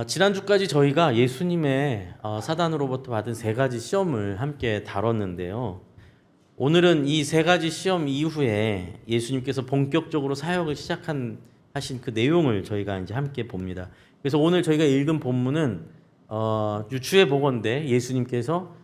지난주까지 저희가 예수님의 사단으로부터 받은 세 가지 시험을 함께 다뤘는데요. 오늘은 이 세 가지 시험 이후에 예수님께서 본격적으로 사역을 하신 그 내용을 저희가 이제 함께 봅니다. 그래서 오늘 저희가 읽은 본문은 유추해 보건대 예수님께서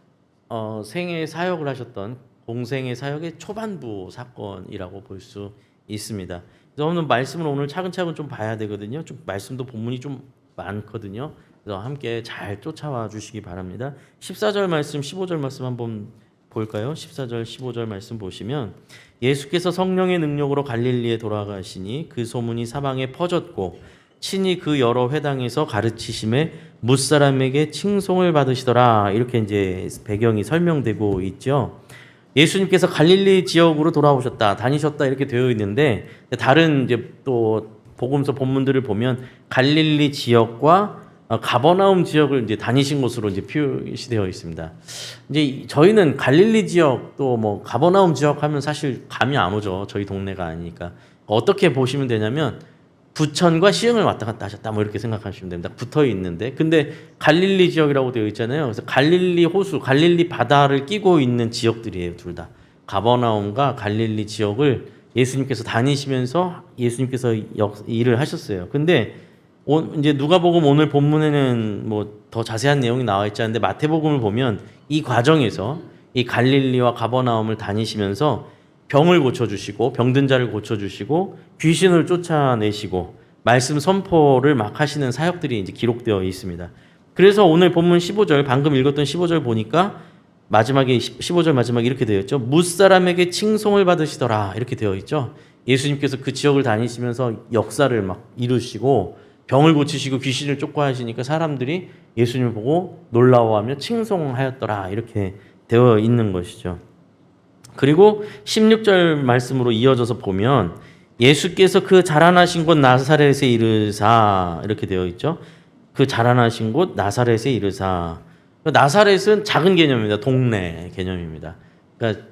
생애 사역을 하셨던 공생의 사역의 초반부 사건이라고 볼 수 있습니다. 그래서 오늘 말씀을 오늘 차근차근 좀 봐야 되거든요. 좀 말씀도 본문이 좀 많거든요. 그래서 함께 잘 쫓아와 주시기 바랍니다. 14절 말씀, 15절 말씀 한번 볼까요? 14절, 15절 말씀 보시면 예수께서 성령의 능력으로 갈릴리에 돌아가시니 그 소문이 사방에 퍼졌고 친히 그 여러 회당에서 가르치심에 뭇사람에게 칭송을 받으시더라. 이렇게 이제 배경이 설명되고 있죠. 예수님께서 갈릴리 지역으로 돌아오셨다, 다니셨다 이렇게 되어 있는데 다른 이제 또 복음서 본문들을 보면 갈릴리 지역과 가버나움 지역을 이제 다니신 것으로 이제 표시되어 있습니다. 이제 저희는 갈릴리 지역 또 뭐 가버나움 지역 하면 사실 감이 안 오죠. 저희 동네가 아니니까. 어떻게 보시면 되냐면 부천과 시흥을 왔다 갔다 하셨다 뭐 이렇게 생각하시면 됩니다. 붙어 있는데 근데 갈릴리 지역이라고 되어 있잖아요. 그래서 갈릴리 호수, 갈릴리 바다를 끼고 있는 지역들이에요, 둘 다. 가버나움과 갈릴리 지역을 예수님께서 다니시면서 예수님께서 일을 하셨어요. 근데 이제 누가복음 오늘 본문에는 뭐 더 자세한 내용이 나와 있지 않은데 마태복음을 보면 이 과정에서 이 갈릴리와 가버나움을 다니시면서 병을 고쳐주시고 병든 자를 고쳐주시고 귀신을 쫓아내시고 말씀 선포를 막 하시는 사역들이 이제 기록되어 있습니다. 그래서 오늘 본문 15절 방금 읽었던 15절 보니까 마지막에 15절 마지막에 이렇게 되어 있죠. 뭇사람에게 칭송을 받으시더라 이렇게 되어 있죠. 예수님께서 그 지역을 다니시면서 역사를 막 이루시고 병을 고치시고 귀신을 쫓아하시니까 사람들이 예수님을 보고 놀라워하며 칭송하였더라 이렇게 되어 있는 것이죠. 그리고 16절 말씀으로 이어져서 보면 예수께서 그 자라나신 곳 나사렛에 이르사 이렇게 되어 있죠. 그 자라나신 곳 나사렛에 이르사. 나사렛은 작은 개념입니다. 동네 개념입니다. 그러니까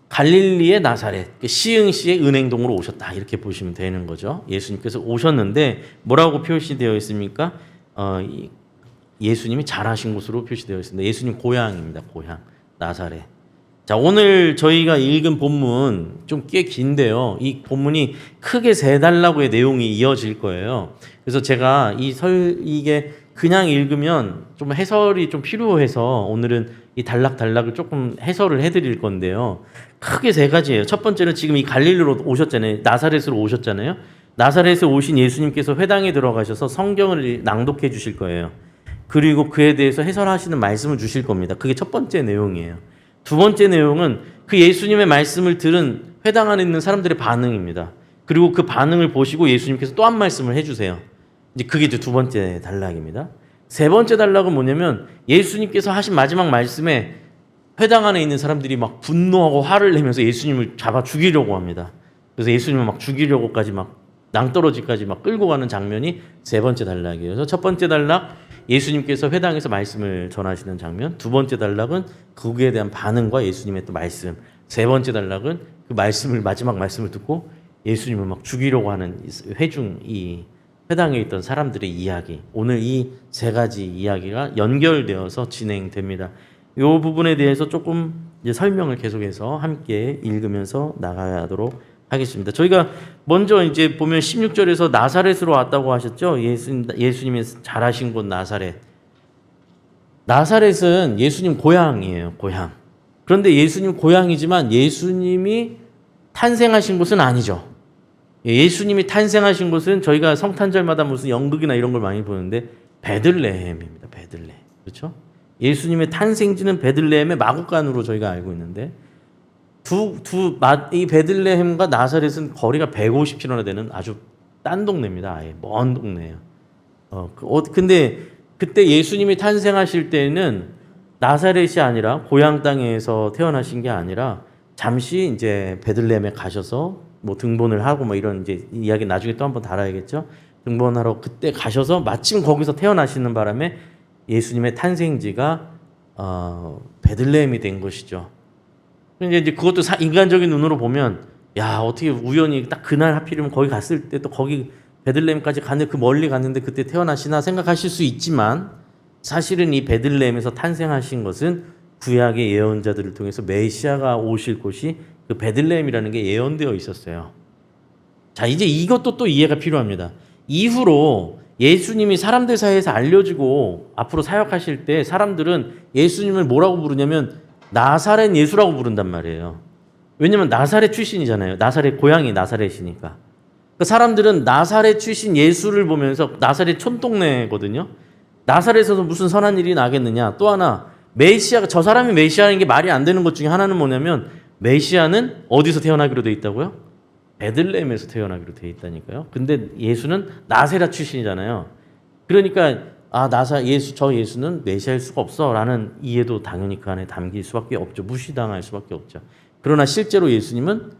갈릴리의 나사렛, 시흥시의 은행동으로 오셨다 이렇게 보시면 되는 거죠. 예수님께서 오셨는데 뭐라고 표시되어 있습니까? 예수님이 자라신 곳으로 표시되어 있습니다. 예수님 고향입니다. 고향 나사렛. 자, 오늘 저희가 읽은 본문 좀 꽤 긴데요. 이 본문이 크게 세 단락의 내용이 이어질 거예요. 그래서 제가 이게 그냥 읽으면 좀 해설이 좀 필요해서 오늘은 이 단락을 조금 해설을 해드릴 건데요. 크게 세 가지예요. 첫 번째는 지금 이 갈릴리로 오셨잖아요. 나사렛으로 오셨잖아요. 나사렛에 오신 예수님께서 회당에 들어가셔서 성경을 낭독해 주실 거예요. 그리고 그에 대해서 해설하시는 말씀을 주실 겁니다. 그게 첫 번째 내용이에요. 두 번째 내용은 그 예수님의 말씀을 들은 회당 안에 있는 사람들의 반응입니다. 그리고 그 반응을 보시고 예수님께서 또 한 말씀을 해주세요. 이제 그게 이제 두 번째 단락입니다. 세 번째 단락은 뭐냐면 예수님께서 하신 마지막 말씀에 회당 안에 있는 사람들이 막 분노하고 화를 내면서 예수님을 잡아 죽이려고 합니다. 그래서 예수님을 막 죽이려고까지 막 낭떠러지까지 막 끌고 가는 장면이 세 번째 단락이에요. 그래서 첫 번째 단락 예수님께서 회당에서 말씀을 전하시는 장면, 두 번째 단락은 그에 대한 반응과 예수님의 또 말씀, 세 번째 단락은 그 마지막 말씀을 듣고 예수님을 막 죽이려고 하는 이 회당에 있던 사람들의 이야기. 오늘 이 세 가지 이야기가 연결되어서 진행됩니다. 이 부분에 대해서 조금 이제 설명을 계속해서 함께 읽으면서 나가도록 하겠습니다. 저희가 먼저 이제 보면 16절에서 나사렛으로 왔다고 하셨죠. 예수님이 자라신 곳 나사렛. 나사렛은 예수님 고향이에요. 고향. 그런데 예수님 고향이지만 예수님이 탄생하신 곳은 아니죠. 예수님이 탄생하신 곳은 저희가 성탄절마다 무슨 연극이나 이런 걸 많이 보는데 베들레헴입니다. 베들레헴. 그렇죠? 예수님의 탄생지는 베들레헴의 마구간으로 저희가 알고 있는데 이 베들레헴과 나사렛은 거리가 150km나 되는 아주 딴 동네입니다. 아예 먼 동네예요. 근데 그때 예수님이 탄생하실 때는 나사렛이 아니라 고향 땅에서 태어나신 게 아니라 잠시 이제 베들레헴에 가셔서 뭐 등본을 하고 뭐 이런 이제 이야기 나중에 또 한번 달아야겠죠. 등본하러 그때 가셔서 마침 거기서 태어나시는 바람에 예수님의 탄생지가 베들레헴이 된 것이죠. 근데 이제 그것도 인간적인 눈으로 보면 야 어떻게 우연히 딱 그날 하필이면 거기 갔을 때 또 거기 베들레헴까지 갔는데 그 멀리 갔는데 그때 태어나시나 생각하실 수 있지만 사실은 이 베들레헴에서 탄생하신 것은 구약의 예언자들을 통해서 메시아가 오실 곳이 그 베들레헴이라는 게 예언되어 있었어요. 자, 이제 이것도 또 이해가 필요합니다. 이후로 예수님이 사람들 사이에서 알려지고 앞으로 사역하실 때 사람들은 예수님을 뭐라고 부르냐면 나사렛 예수라고 부른단 말이에요. 왜냐면 나사렛 출신이잖아요. 나사렛 고향이 나사렛이니까. 그러니까 사람들은 나사렛 출신 예수를 보면서 나사렛 촌동네거든요. 나사렛에서 무슨 선한 일이 나겠느냐. 또 하나 메시아가 저 사람이 메시아인 게 말이 안 되는 것 중에 하나는 뭐냐면 메시아는 어디서 태어나기로 돼 있다고요? 베들레헴에서 태어나기로 돼 있다니까요. 근데 예수는 나세라 출신이잖아요. 그러니까 저 예수는 메시아일 수가 없어라는 이해도 당연히 그 안에 담길 수밖에 없죠. 무시당할 수밖에 없죠. 그러나 실제로 예수님은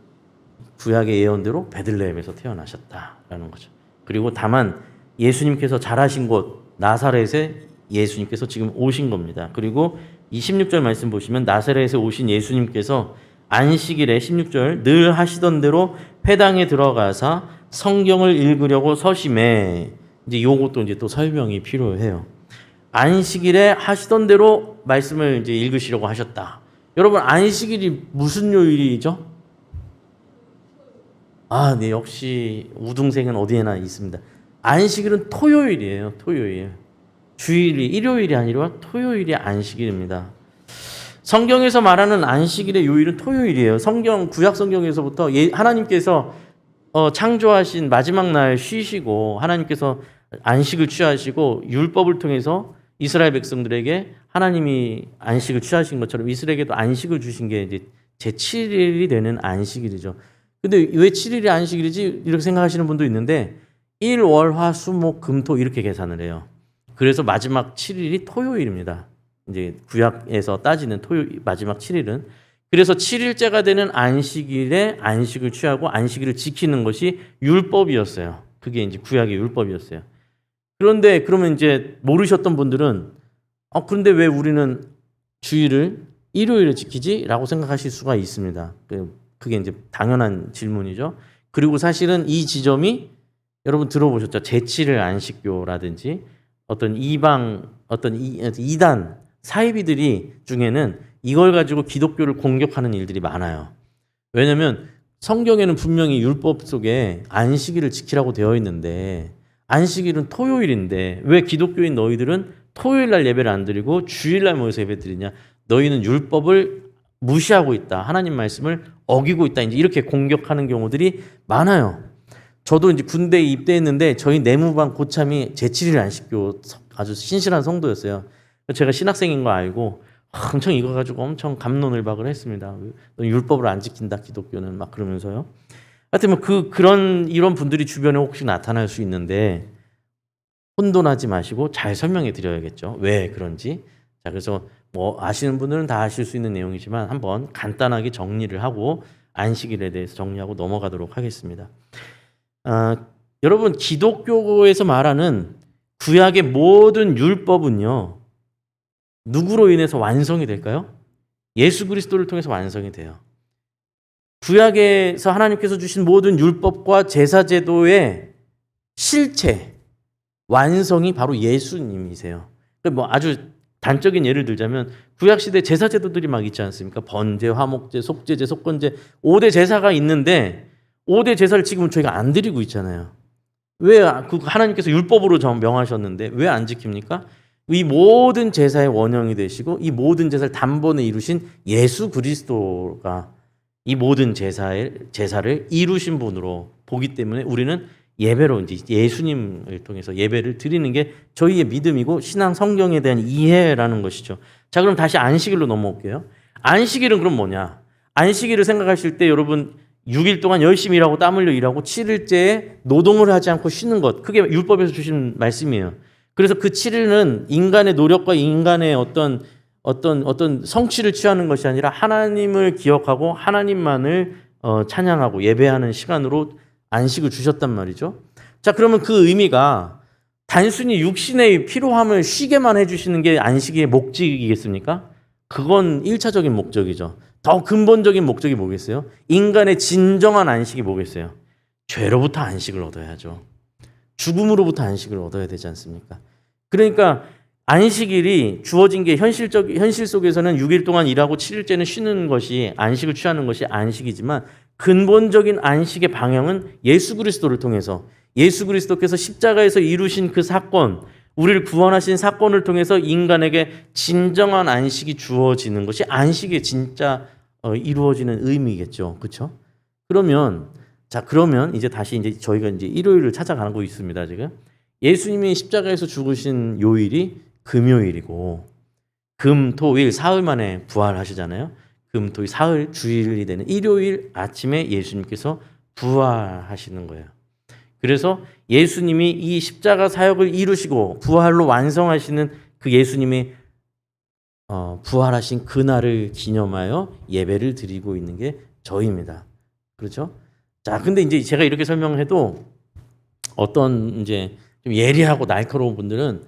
구약의 예언대로 베들레헴에서 태어나셨다라는 거죠. 그리고 다만 예수님께서 자라신 곳 나사렛에 예수님께서 지금 오신 겁니다. 그리고 이 16절 말씀 보시면 나사렛에 오신 예수님께서 안식일에 16절 늘 하시던 대로 회당에 들어가사 성경을 읽으려고 서심해. 이제 요것도 이제 또 설명이 필요해요. 안식일에 하시던 대로 말씀을 이제 읽으시려고 하셨다. 여러분 안식일이 무슨 요일이죠? 네, 역시 우등생은 어디에나 있습니다. 안식일은 토요일이에요. 토요일. 주일이 일요일이 아니라 토요일이 안식일입니다. 성경에서 말하는 안식일의 요일은 토요일이에요. 구약 성경에서부터 하나님께서 창조하신 마지막 날 쉬시고 하나님께서 안식을 취하시고 율법을 통해서 이스라엘 백성들에게 하나님이 안식을 취하신 것처럼 이스라엘에게도 안식을 주신 게 이제 제7일이 되는 안식일이죠. 근데 왜 7일이 안식일이지? 이렇게 생각하시는 분도 있는데 1, 월, 화, 수, 목, 금, 토 이렇게 계산을 해요. 그래서 마지막 7일이 토요일입니다. 이제 구약에서 따지는 마지막 7일은 그래서 7일째가 되는 안식일에 안식을 취하고 안식일을 지키는 것이 율법이었어요. 그게 이제 구약의 율법이었어요. 그런데 그러면 이제 모르셨던 분들은 그런데 왜 우리는 주일을 일요일에 지키지? 라고 생각하실 수가 있습니다. 그게 이제 당연한 질문이죠. 그리고 사실은 이 지점이 여러분 들어보셨죠? 제7일 안식교라든지 어떤 이단 사이비들이 중에는 이걸 가지고 기독교를 공격하는 일들이 많아요. 왜냐하면 성경에는 분명히 율법 속에 안식일을 지키라고 되어 있는데 안식일은 토요일인데 왜 기독교인 너희들은 토요일 날 예배를 안 드리고 주일 날 모여서 예배 드리냐? 너희는 율법을 무시하고 있다. 하나님 말씀을 어기고 있다. 이제 이렇게 공격하는 경우들이 많아요. 저도 이제 군대에 입대했는데 저희 내무반 고참이 제7일 안식교 아주 신실한 성도였어요. 제가 신학생인 거 알고 엄청 이거 가지고 엄청 갑론을박을 했습니다. 율법을 안 지킨다 기독교는 막 그러면서요. 하여튼 뭐 이런 분들이 주변에 혹시 나타날 수 있는데 혼돈하지 마시고 잘 설명해 드려야겠죠. 왜 그런지. 자, 그래서 뭐 아시는 분들은 다 아실 수 있는 내용이지만 한번 간단하게 정리를 하고 안식일에 대해서 정리하고 넘어가도록 하겠습니다. 여러분 기독교에서 말하는 구약의 모든 율법은요. 누구로 인해서 완성이 될까요? 예수 그리스도를 통해서 완성이 돼요. 구약에서 하나님께서 주신 모든 율법과 제사제도의 실체, 완성이 바로 예수님이세요. 뭐 아주 단적인 예를 들자면 구약시대 제사제도들이 막 있지 않습니까? 번제, 화목제, 속죄제, 속건제 5대 제사가 있는데 5대 제사를 지금은 저희가 안 드리고 있잖아요. 왜 하나님께서 율법으로 명하셨는데 왜 안 지킵니까? 이 모든 제사의 원형이 되시고 이 모든 제사를 단번에 이루신 예수 그리스도가 이 모든 제사를 이루신 분으로 보기 때문에 우리는 예배로 이제 예수님을 통해서 예배를 드리는 게 저희의 믿음이고 신앙 성경에 대한 이해라는 것이죠. 자, 그럼 다시 안식일로 넘어올게요. 안식일은 그럼 뭐냐? 안식일을 생각하실 때 여러분 6일 동안 열심히 일하고 땀 흘려 일하고 7일째에 노동을 하지 않고 쉬는 것. 그게 율법에서 주신 말씀이에요. 그래서 그 7일은 인간의 노력과 인간의 어떤 성취를 취하는 것이 아니라 하나님을 기억하고 하나님만을 찬양하고 예배하는 시간으로 안식을 주셨단 말이죠. 자, 그러면 그 의미가 단순히 육신의 피로함을 쉬게만 해주시는 게 안식의 목적이겠습니까? 그건 1차적인 목적이죠. 더 근본적인 목적이 뭐겠어요? 인간의 진정한 안식이 뭐겠어요? 죄로부터 안식을 얻어야죠. 죽음으로부터 안식을 얻어야 되지 않습니까? 그러니까 안식일이 주어진 게 현실 속에서는 6일 동안 일하고 7일째는 쉬는 것이 안식을 취하는 것이 안식이지만 근본적인 안식의 방향은 예수 그리스도를 통해서 예수 그리스도께서 십자가에서 이루신 그 사건, 우리를 구원하신 사건을 통해서 인간에게 진정한 안식이 주어지는 것이 안식의 진짜 이루어지는 의미겠죠. 그렇죠? 그러면 이제 다시 이제 저희가 이제 일요일을 찾아가고 있습니다, 지금. 예수님이 십자가에서 죽으신 요일이 금요일이고 금, 토, 일 사흘 만에 부활하시잖아요. 금, 토, 일 사흘 주일이 되는 일요일 아침에 예수님께서 부활하시는 거예요. 그래서 예수님이 이 십자가 사역을 이루시고 부활로 완성하시는 그 예수님이 부활하신 그날을 기념하여 예배를 드리고 있는 게 저희입니다. 그렇죠? 자, 근데 이제 제가 이렇게 설명해도 어떤 이제 좀 예리하고 날카로운 분들은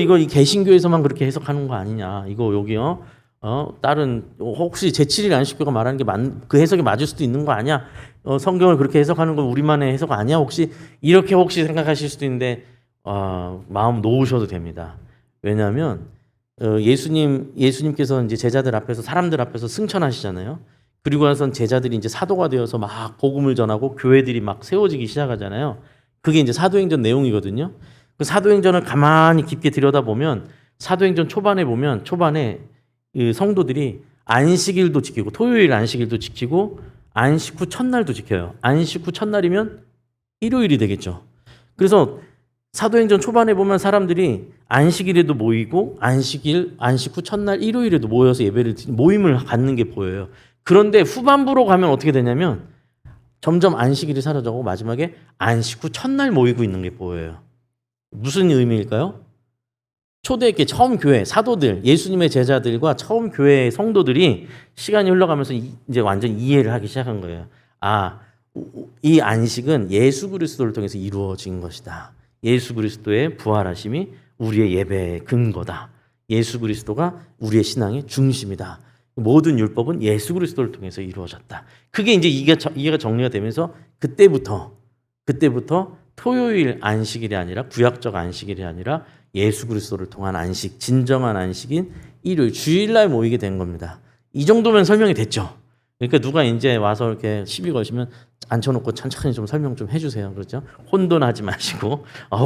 이거 이 개신교에서만 그렇게 해석하는 거 아니냐? 이거 여기요. 다른 혹시 제7일 안식교가 말하는 게 그 해석이 맞을 수도 있는 거 아니야? 성경을 그렇게 해석하는 건 우리만의 해석 아니야? 혹시 생각하실 수도 있는데 마음 놓으셔도 됩니다. 왜냐하면 예수님께서 이제 제자들 앞에서 사람들 앞에서 승천하시잖아요. 그리고 나서 제자들이 이제 사도가 되어서 막 복음을 전하고 교회들이 막 세워지기 시작하잖아요. 그게 이제 사도행전 내용이거든요. 그 사도행전을 가만히 깊게 들여다보면 사도행전 초반에 보면 이 성도들이 안식일도 지키고 토요일 안식일도 지키고 안식 후 첫날도 지켜요. 안식 후 첫날이면 일요일이 되겠죠. 그래서 사도행전 초반에 보면 사람들이 안식일에도 모이고 안식 후 첫날 일요일에도 모여서 모임을 갖는 게 보여요. 그런데 후반부로 가면 어떻게 되냐면 점점 안식일이 사라져고 마지막에 안식 후 첫날 모이고 있는 게 보여요. 무슨 의미일까요? 초대교회 처음 교회 사도들 예수님의 제자들과 처음 교회의 성도들이 시간이 흘러가면서 이제 완전 이해를 하기 시작한 거예요. 이 안식은 예수 그리스도를 통해서 이루어진 것이다. 예수 그리스도의 부활하심이 우리의 예배의 근거다. 예수 그리스도가 우리의 신앙의 중심이다. 모든 율법은 예수 그리스도를 통해서 이루어졌다. 그게 이제 이해가 정리가 되면서 그때부터 토요일 안식일이 아니라 구약적 안식일이 아니라 예수 그리스도를 통한 안식, 진정한 안식인 일요일 주일날 모이게 된 겁니다. 이 정도면 설명이 됐죠. 그러니까 누가 이제 와서 이렇게 시비 거시면 앉혀놓고 천천히 좀 설명 좀 해주세요. 그렇죠? 혼돈하지 마시고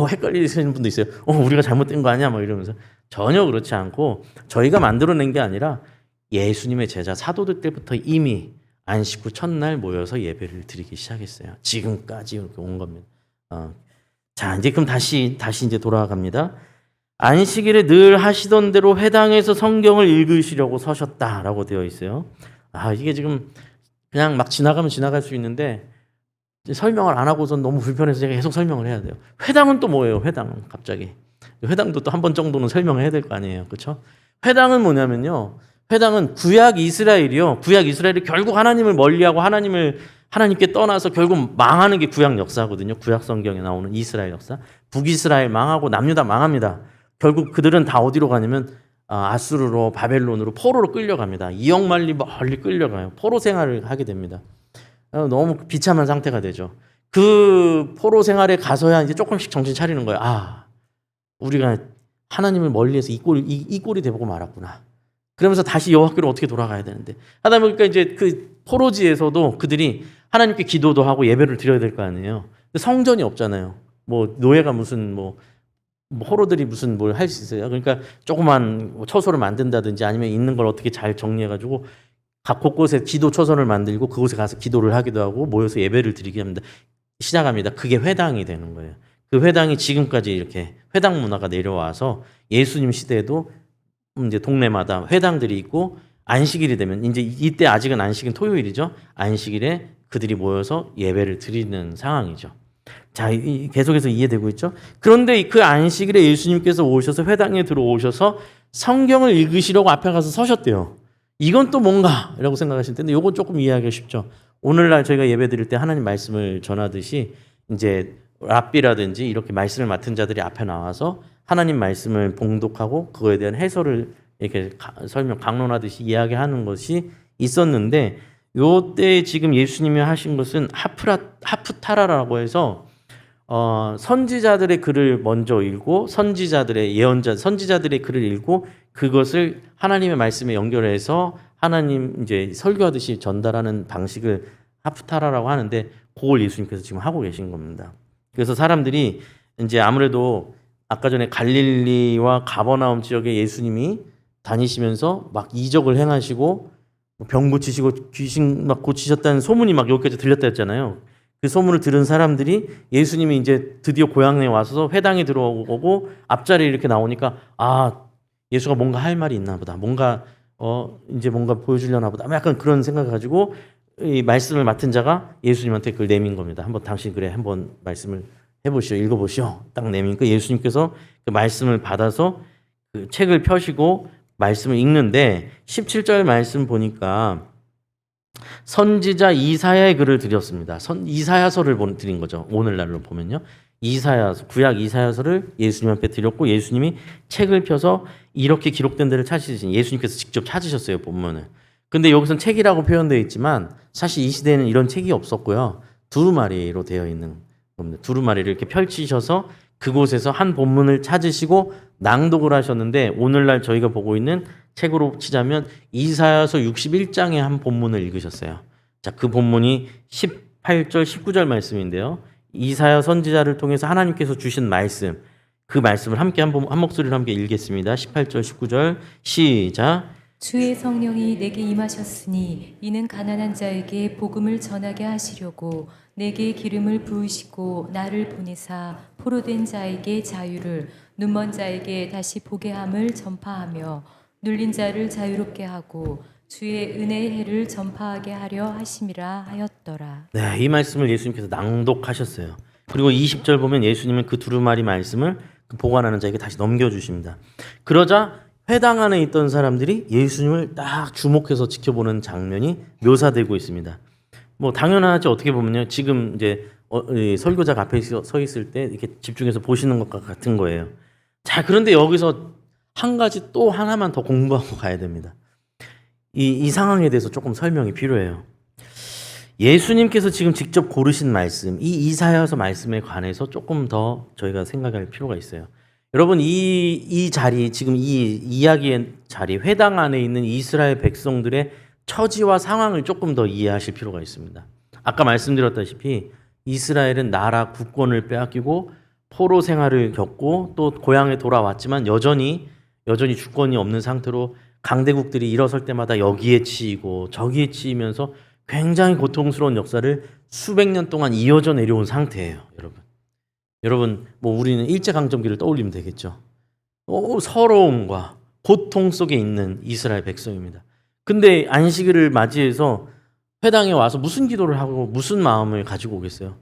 헷갈리시는 분도 있어요. 우리가 잘못된 거 아니야? 뭐 이러면서 전혀 그렇지 않고 저희가 만들어낸 게 아니라 예수님의 제자 사도들 때부터 이미 안식 후 첫날 모여서 예배를 드리기 시작했어요. 지금까지 이렇게 온 겁니다. 자, 이제 그럼 다시 이제 돌아갑니다. 안식일에 늘 하시던 대로 회당에서 성경을 읽으시려고 서셨다라고 되어 있어요. 이게 지금 그냥 막 지나가면 지나갈 수 있는데 설명을 안 하고선 너무 불편해서 제가 계속 설명을 해야 돼요. 회당은 또 뭐예요? 회당은 갑자기 회당도 또 한 번 정도는 설명을 해야 될 거 아니에요, 그렇죠? 회당은 뭐냐면요, 회당은 구약 이스라엘이 결국 하나님을 멀리하고 하나님께 떠나서 결국 망하는 게 구약 역사거든요. 구약 성경에 나오는 이스라엘 역사. 북이스라엘 망하고 남유다 망합니다. 결국 그들은 다 어디로 가냐면 아수르로 바벨론으로 포로로 끌려갑니다. 2억 마일리 멀리 끌려가요. 포로 생활을 하게 됩니다. 너무 비참한 상태가 되죠. 그 포로 생활에 가서야 이제 조금씩 정신 차리는 거예요. 우리가 하나님을 멀리해서 이 꼴이 되고 말았구나. 그러면서 다시 여호와께로 어떻게 돌아가야 되는데 하다 보니까 이제 그 포로지에서도 그들이 하나님께 기도도 하고 예배를 드려야 될 거 아니에요. 근데 성전이 없잖아요. 뭐 노예가 무슨 포로들이 무슨 뭘 할 수 있어요. 그러니까 조그만 처소를 만든다든지 아니면 있는 걸 어떻게 잘 정리해가지고 각 곳곳에 기도 처소를 만들고 그곳에 가서 기도를 하기도 하고 모여서 예배를 드리게 합니다. 시작합니다. 그게 회당이 되는 거예요. 그 회당이 지금까지 이렇게 회당 문화가 내려와서 예수님 시대에도 이제 동네마다 회당들이 있고 안식일이 되면 이제 이때 아직은 안식은 토요일이죠. 안식일에 그들이 모여서 예배를 드리는 상황이죠. 자, 계속해서 이해되고 있죠? 그런데 그 안식일에 예수님께서 오셔서 회당에 들어오셔서 성경을 읽으시려고 앞에 가서 서셨대요. 이건 또 뭔가라고 생각하실 텐데 이건 조금 이해하기가 쉽죠. 오늘날 저희가 예배 드릴 때 하나님 말씀을 전하듯이 이제 랍비라든지 이렇게 말씀을 맡은 자들이 앞에 나와서 하나님 말씀을 봉독하고 그거에 대한 해설을 이렇게 강론하듯이 이야기하는 것이 있었는데 요때 지금 예수님이 하신 것은 하프타라라고 해서 선지자들의 글을 먼저 읽고 선지자들의 예언자 선지자들의 글을 읽고 그것을 하나님의 말씀에 연결해서 하나님 이제 설교하듯이 전달하는 방식을 하프타라라고 하는데 그걸 예수님께서 지금 하고 계신 겁니다. 그래서 사람들이 이제 아무래도 아까 전에 갈릴리와 가버나움 지역에 예수님이 다니시면서 막 이적을 행하시고 병 고치시고 귀신 막 고치셨다는 소문이 막 여기까지 들렸다 했잖아요. 그 소문을 들은 사람들이 예수님이 이제 드디어 고향에 와서 회당에 들어오고 앞자리에 이렇게 나오니까 아 예수가 뭔가 할 말이 있나 보다. 뭔가 이제 뭔가 보여주려나 보다. 약간 그런 생각을 가지고 이 말씀을 맡은 자가 예수님한테 그걸 내민 겁니다. 한번 당신 그래 한번 말씀을 해보시오. 읽어보시오. 딱 내미니까 예수님께서 그 말씀을 받아서 그 책을 펴시고 말씀을 읽는데 17절 말씀 보니까 선지자 이사야의 글을 드렸습니다. 이사야서를 드린 거죠. 오늘날로 보면요. 구약 이사야서를 예수님 앞에 드렸고 예수님이 책을 펴서 이렇게 기록된 데를 찾으신 예수님께서 직접 찾으셨어요. 본문을. 근데 여기서는 책이라고 표현되어 있지만 사실 이 시대에는 이런 책이 없었고요. 두루마리로 되어 있는 겁니다. 두루마리를 이렇게 펼치셔서 그곳에서 한 본문을 찾으시고 낭독을 하셨는데 오늘날 저희가 보고 있는 책으로 치자면 이사야서 61장의 한 본문을 읽으셨어요. 자, 그 본문이 18절, 19절 말씀인데요. 이사야 선지자를 통해서 하나님께서 주신 말씀, 그 말씀을 함께 한 목소리로 함께 읽겠습니다. 18절, 19절 시작. 주의 성령이 내게 임하셨으니 이는 가난한 자에게 복음을 전하게 하시려고 내게 기름을 부으시고 나를 보내사 포로된 자에게 자유를 눈먼 자에게 다시 보게 함을 전파하며 눌린 자를 자유롭게 하고 주의 은혜의 해를 전파하게 하려 하심이라 하였더라. 네, 이 말씀을 예수님께서 낭독하셨어요. 그리고 20절 보면 예수님은 그 두루마리 말씀을 보관하는 자에게 다시 넘겨주십니다. 그러자 회당 안에 있던 사람들이 예수님을 딱 주목해서 지켜보는 장면이 묘사되고 있습니다. 뭐 당연하지 어떻게 보면요. 지금 이제 설교자가 앞에 서 있을 때 이렇게 집중해서 보시는 것과 같은 거예요. 자, 그런데 여기서 한 가지 또 하나만 더 공부하고 가야 됩니다. 이 상황에 대해서 조금 설명이 필요해요. 예수님께서 지금 직접 고르신 말씀, 이 이사야서 말씀에 관해서 조금 더 저희가 생각할 필요가 있어요. 여러분 이 자리, 지금 이 이야기의 자리, 회당 안에 있는 이스라엘 백성들의 처지와 상황을 조금 더 이해하실 필요가 있습니다. 아까 말씀드렸다시피 이스라엘은 나라 국권을 빼앗기고 포로 생활을 겪고 또 고향에 돌아왔지만 여전히 주권이 없는 상태로 강대국들이 일어설 때마다 여기에 치이고 저기에 치이면서 굉장히 고통스러운 역사를 수백 년 동안 이어져 내려온 상태예요, 여러분, 뭐 우리는 일제강점기를 떠올리면 되겠죠. 서러움과 고통 속에 있는 이스라엘 백성입니다. 근데 안식일을 맞이해서 회당에 와서 무슨 기도를 하고 무슨 마음을 가지고 오겠어요?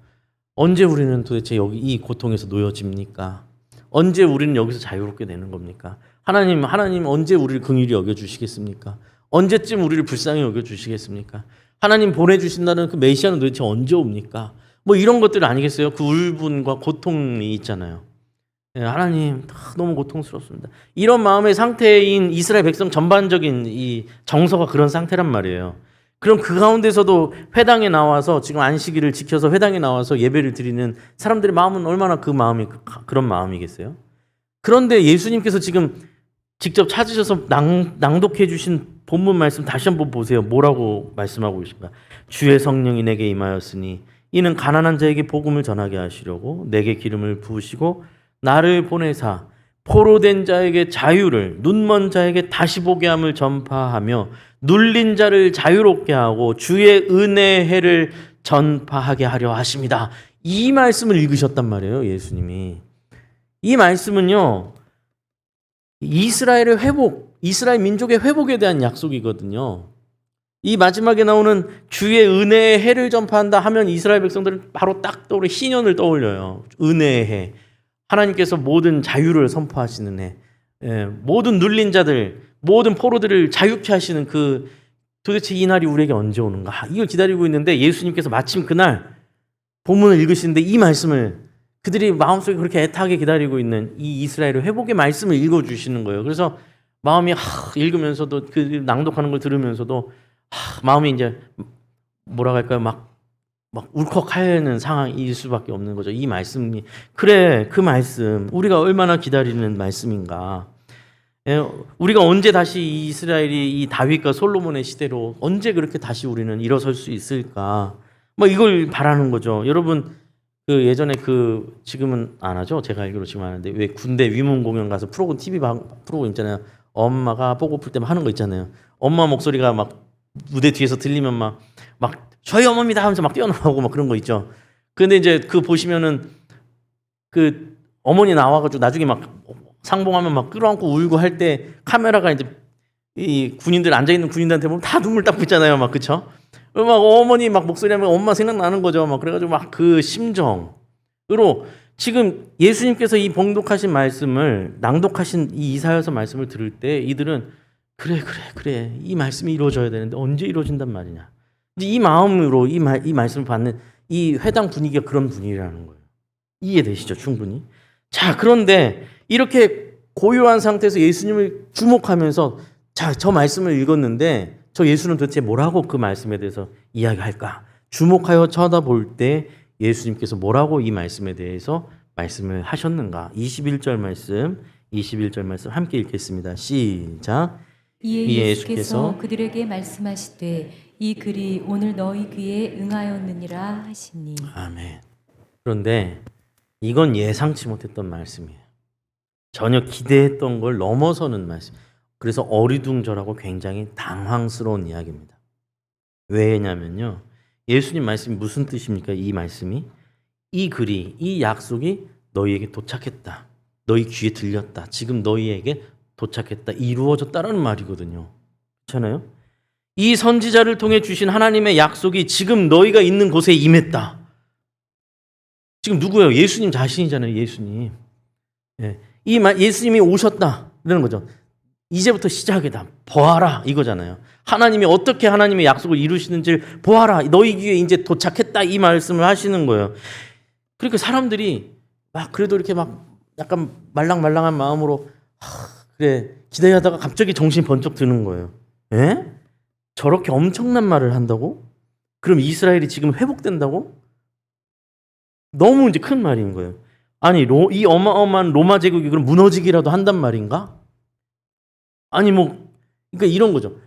언제 우리는 도대체 여기 이 고통에서 놓여집니까? 언제 우리는 여기서 자유롭게 되는 겁니까? 하나님 언제 우리를 긍휼히 여겨주시겠습니까? 언제쯤 우리를 불쌍히 여겨주시겠습니까? 하나님 보내주신다는 그 메시아는 도대체 언제 옵니까? 뭐 이런 것들 아니겠어요? 그 울분과 고통이 있잖아요. 하나님 너무 고통스럽습니다. 이런 마음의 상태인 이스라엘 백성 전반적인 이 정서가 그런 상태란 말이에요. 그럼 그 가운데서도 회당에 나와서 지금 안식일을 지켜서 회당에 나와서 예배를 드리는 사람들의 마음은 얼마나 그런 마음이겠어요? 그런데 예수님께서 지금 직접 찾으셔서 낭독해 주신 본문 말씀 다시 한번 보세요. 뭐라고 말씀하고 계신가? 주의 성령이 내게 임하였으니 이는 가난한 자에게 복음을 전하게 하시려고 내게 기름을 부으시고 나를 보내사 포로된 자에게 자유를 눈먼 자에게 다시 보게 함을 전파하며 눌린 자를 자유롭게 하고 주의 은혜의 해를 전파하게 하려 하십니다. 이 말씀을 읽으셨단 말이에요, 예수님이. 이 말씀은요, 이스라엘 민족의 회복에 대한 약속이거든요. 이 마지막에 나오는 주의 은혜의 해를 전파한다 하면 이스라엘 백성들은 바로 딱 떠오르 희년을 떠올려요. 은혜의 해. 하나님께서 모든 자유를 선포하시는 해. 모든 눌린 자들, 모든 포로들을 자유케 하시는 그 도대체 이 날이 우리에게 언제 오는가? 이걸 기다리고 있는데 예수님께서 마침 그날 본문을 읽으시는데 이 말씀을 그들이 마음속에 그렇게 애타게 기다리고 있는 이 이스라엘의 회복의 말씀을 읽어주시는 거예요. 그래서 마음이 읽으면서도 그 낭독하는 걸 들으면서도 마음이 이제 뭐라고 할까요? 막 막 울컥하는 상황일 수밖에 없는 거죠. 이 말씀이 그래 그 말씀 우리가 얼마나 기다리는 말씀인가. 우리가 언제 다시 이 이스라엘이 이 다윗과 솔로몬의 시대로 언제 그렇게 다시 우리는 일어설 수 있을까? 뭐 이걸 바라는 거죠. 여러분 그 예전에 그 지금은 안 하죠. 제가 알기로 지금 하는데 왜 군대 위문 공연 가서 프로그램 TV 프로그램 있잖아요. 엄마가 보고플 때만 하는 거 있잖아요. 엄마 목소리가 막 무대 뒤에서 들리면 막 저희 어머입니다 하면서 막 뛰어나오고 막 그런 거 있죠. 근데 이제 그 보시면은 그 어머니 나와가지고 나중에 막 상봉하면 막 끌어안고 울고 할 때 카메라가 이제 이 군인들 앉아 있는 군인들한테 보면 다 눈물 닦고 있잖아요. 막 그쵸? 막 어머니 막 목소리 하면 엄마 생각나는 거죠. 막 그래가지고 막 그 심정으로 지금 예수님께서 이 봉독하신 말씀을 낭독하신 이 이사야서 말씀을 들을 때 이들은 그래 이 말씀이 이루어져야 되는데 언제 이루어진단 말이냐. 이제 이 마음으로 이 말씀을 받는 이 회당 분위기가 그런 분위기라는 거예요. 이해되시죠? 충분히. 자, 그런데 이렇게 고요한 상태에서 예수님을 주목하면서 자, 저 말씀을 읽었는데 저 예수는 도대체 뭐라고 그 말씀에 대해서 이야기할까? 주목하여 쳐다볼 때 예수님께서 뭐라고 이 말씀에 대해서 말씀을 하셨는가? 21절 말씀 함께 읽겠습니다. 시작. 이에 예수께서 그들에게 말씀하시되 이 글이 오늘 너희 귀에 응하였느니라 하시니. 아멘. 그런데 이건 예상치 못했던 말씀이에요. 전혀 기대했던 걸 넘어서는 말씀. 그래서 어리둥절하고 굉장히 당황스러운 이야기입니다. 왜냐면요. 예수님 말씀이 무슨 뜻입니까? 이 말씀이 이 글이 이 약속이 너희에게 도착했다. 너희 귀에 들렸다. 지금 너희에게 도착했다. 이루어졌다라는 말이거든요. 그렇잖아요? 이 선지자를 통해 주신 하나님의 약속이 지금 너희가 있는 곳에 임했다. 지금 누구예요? 예수님 자신이잖아요. 예수님. 예. 예수님이 오셨다. 이러는 거죠. 이제부터 시작이다. 보아라. 이거잖아요. 하나님이 어떻게 하나님의 약속을 이루시는지를 보아라. 너희 귀에 이제 도착했다. 이 말씀을 하시는 거예요. 그러니까 사람들이 막 그래도 이렇게 막 약간 말랑말랑한 마음으로 그래 기대하다가 갑자기 정신이 번쩍 드는 거예요. 에? 저렇게 엄청난 말을 한다고? 그럼 이스라엘이 지금 회복된다고? 너무 이제 큰 말인 거예요. 아니 이 어마어마한 로마 제국이 그럼 무너지기라도 한단 말인가? 아니 뭐 그러니까 이런 거죠.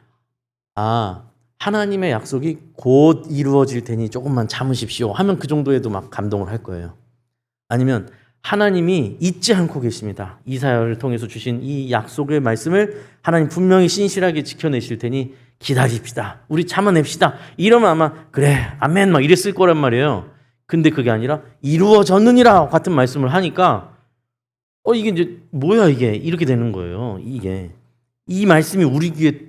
아 하나님의 약속이 곧 이루어질 테니 조금만 참으십시오 하면 그 정도에도 막 감동을 할 거예요. 아니면 하나님이 잊지 않고 계십니다. 이사야를 통해서 주신 이 약속의 말씀을 하나님 분명히 신실하게 지켜내실 테니 기다립시다. 우리 참아냅시다. 이러면 아마 그래 아멘 막 이랬을 거란 말이에요. 근데 그게 아니라 이루어졌느니라 같은 말씀을 하니까 이게 이제 뭐야 이게 이렇게 되는 거예요. 이게 이 말씀이 우리 귀에